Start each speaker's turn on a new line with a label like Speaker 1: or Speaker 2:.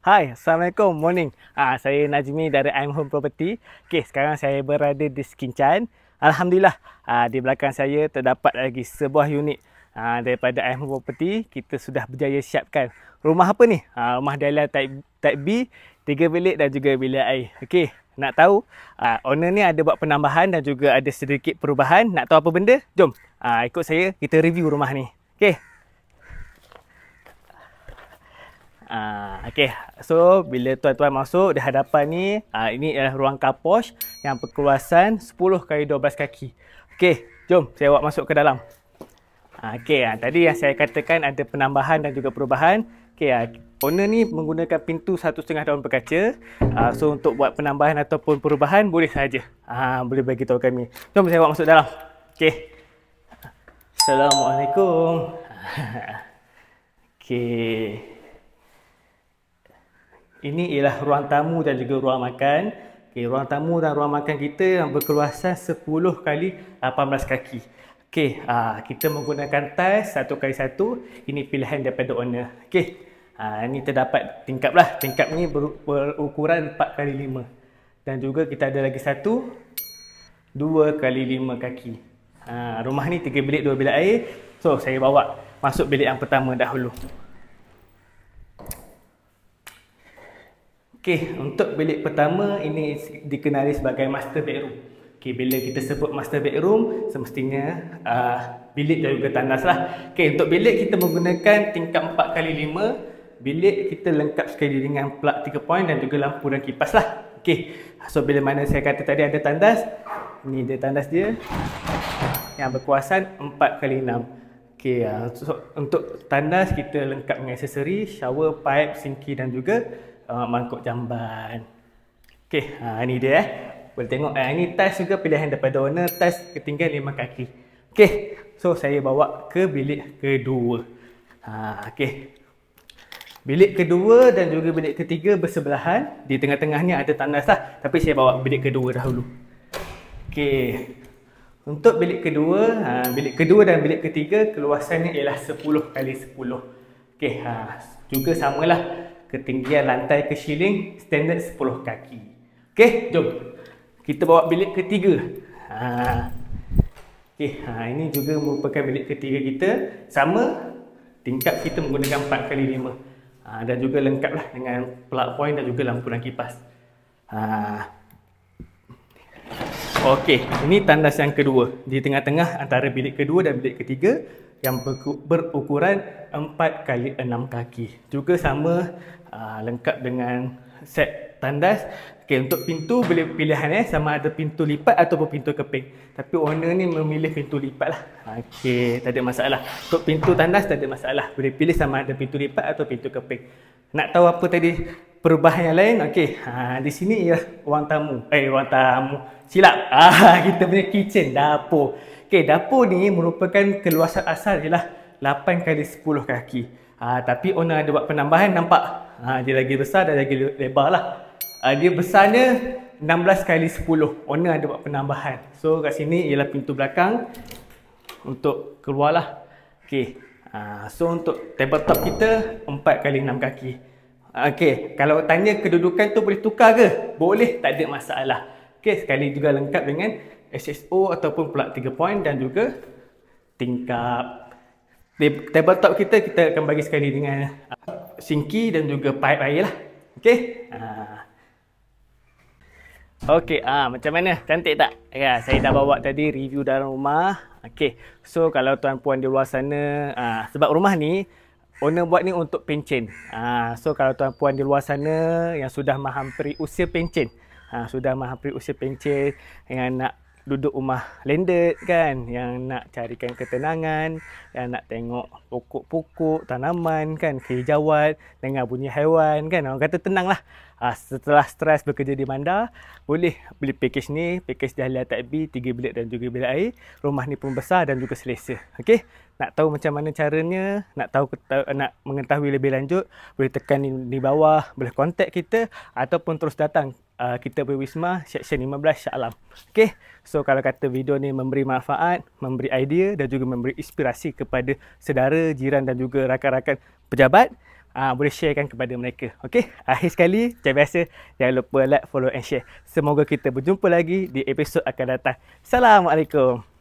Speaker 1: Hai, Assalamualaikum, morning. Saya Najmi dari I'm Home Property. Okey, sekarang saya berada di Sekincan. Alhamdulillah, di belakang saya terdapat lagi sebuah unit daripada I'm Home Property. Kita sudah berjaya siapkan. Rumah apa ni? Rumah Dahlia Type B, 3 bilik dan juga bilik air. Okey, nak tahu owner ni ada buat penambahan dan juga ada sedikit perubahan. Nak tahu apa benda? Jom, ikut saya, kita review rumah ni. Okey. Okay, so bila tuan-tuan masuk di hadapan ni, ini adalah ruang carport yang berkeluasan 10 x 12 kaki. Okay, jom saya bawa masuk ke dalam. Okay, tadi yang saya katakan ada penambahan dan juga perubahan. Okay, owner ni menggunakan pintu 1.5 daun berkaca. So untuk buat penambahan ataupun perubahan boleh saja. Boleh bagi tahu kami. Jom saya bawa masuk dalam. Okay. Assalamualaikum. Okay. Ini ialah ruang tamu dan juga ruang makan. Okay, ruang tamu dan ruang makan kita yang berkeluasan 10 x 18 kaki. Okay, kita menggunakan tiles 1x1. Ini pilihan daripada owner. Okay, ini terdapat tingkap lah. Tingkap ni berukuran 4x5. Dan juga kita ada lagi satu 2x5 kaki. Rumah ni 3 bilik 2 bilik air. So, saya bawa masuk bilik yang pertama dahulu. Okey, untuk bilik pertama ini dikenali sebagai master bedroom. Okey, bila kita sebut master bedroom, semestinya bilik dan juga tandas lah. Okey, untuk bilik kita menggunakan tingkap 4x5. Bilik kita lengkap sekali dengan plug 3 point dan juga lampu dan kipas lah. Okey, so bila mana saya kata tadi ada tandas, ini dia tandas dia yang berkuasaan 4x6. Okey, so untuk tandas kita lengkap dengan aksesori, shower, pipe, sinki dan juga mangkuk jamban. Okey, ini dia boleh tengok. Ini tiles juga pilihan daripada owner, tiles ketinggian 5 kaki. Okey, so saya bawa ke bilik kedua. Okey. Bilik kedua dan juga bilik ketiga bersebelahan. Di tengah-tengahnya ada tandas lah, tapi saya bawa bilik kedua dahulu. Okey. Untuk bilik kedua dan bilik ketiga keluasannya ialah 10 x 10. Okey, juga samalah. Ketinggian lantai ke ceiling standard 10 kaki. Okey, jom kita bawa bilik ketiga. Okey, ini juga merupakan bilik ketiga kita. Sama, tingkap kita menggunakan 4x5. Dan juga lengkaplah dengan plug point dan juga lampu dan kipas. Okey, ini tandas yang kedua. Di tengah-tengah antara bilik kedua dan bilik ketiga yang berukuran 4x6 kaki. Juga sama, lengkap dengan set tandas. Okey, untuk pintu boleh pilihan sama ada pintu lipat ataupun pintu keping. Tapi owner ni memilih pintu lipat lah. Okey, tak ada masalah. Untuk pintu tandas tak ada masalah. Boleh pilih sama ada pintu lipat atau pintu keping. Nak tahu apa tadi perubahan yang lain? Okey, di sini ialah ruang tamu. Ruang tamu. Silap. Kita punya kitchen, dapur. Okey, dapur ni merupakan keluasan asal ialah 8x10 kaki. Tapi owner ada buat penambahan, nampak? Dia lagi besar dan lagi lebar lah. Dia besarnya 16x10. Owner ada buat penambahan. So kat sini ialah pintu belakang untuk keluar lah. Okey. So untuk tabletop kita 4x6 kaki. Okey, kalau tanya kedudukan tu boleh tukar ke? Boleh, tak ada masalah. Okey, sekali juga lengkap dengan SSO ataupun plug 3 point dan juga tingkap. Tabletop kita akan bagi sekali dengan sinki dan juga pipe air lah. Okey. Okey, macam mana? Cantik tak? Ya, saya dah bawa tadi review dalam rumah. Okey. So kalau tuan-puan di luar sana, sebab rumah ni owner buat ni untuk pencen. So kalau tuan-puan di luar sana yang sudah menghampiri usia pencen, yang nak duduk rumah landed kan, yang nak carikan ketenangan, yang nak tengok pokok-pokok, tanaman kan, kehijauan, dengar bunyi haiwan kan, orang kata tenang lah. Setelah stres bekerja di bandar, boleh beli package ni, package Dahlia Type B, 3 bilik dan juga bilik air. Rumah ni pun besar dan juga selesa. Okey, nak tahu macam mana caranya, nak mengetahui lebih lanjut, boleh tekan di bawah, boleh kontak kita ataupun terus datang kita berwisma Seksyen 15 Shah Alam. Okey, so kalau kata video ni memberi manfaat, memberi idea dan juga memberi inspirasi kepada saudara, jiran dan juga rakan-rakan pejabat, boleh sharekan kepada mereka. Okey, akhir sekali, macam biasa, jangan lupa like, follow and share. Semoga kita berjumpa lagi di episod akan datang. Assalamualaikum.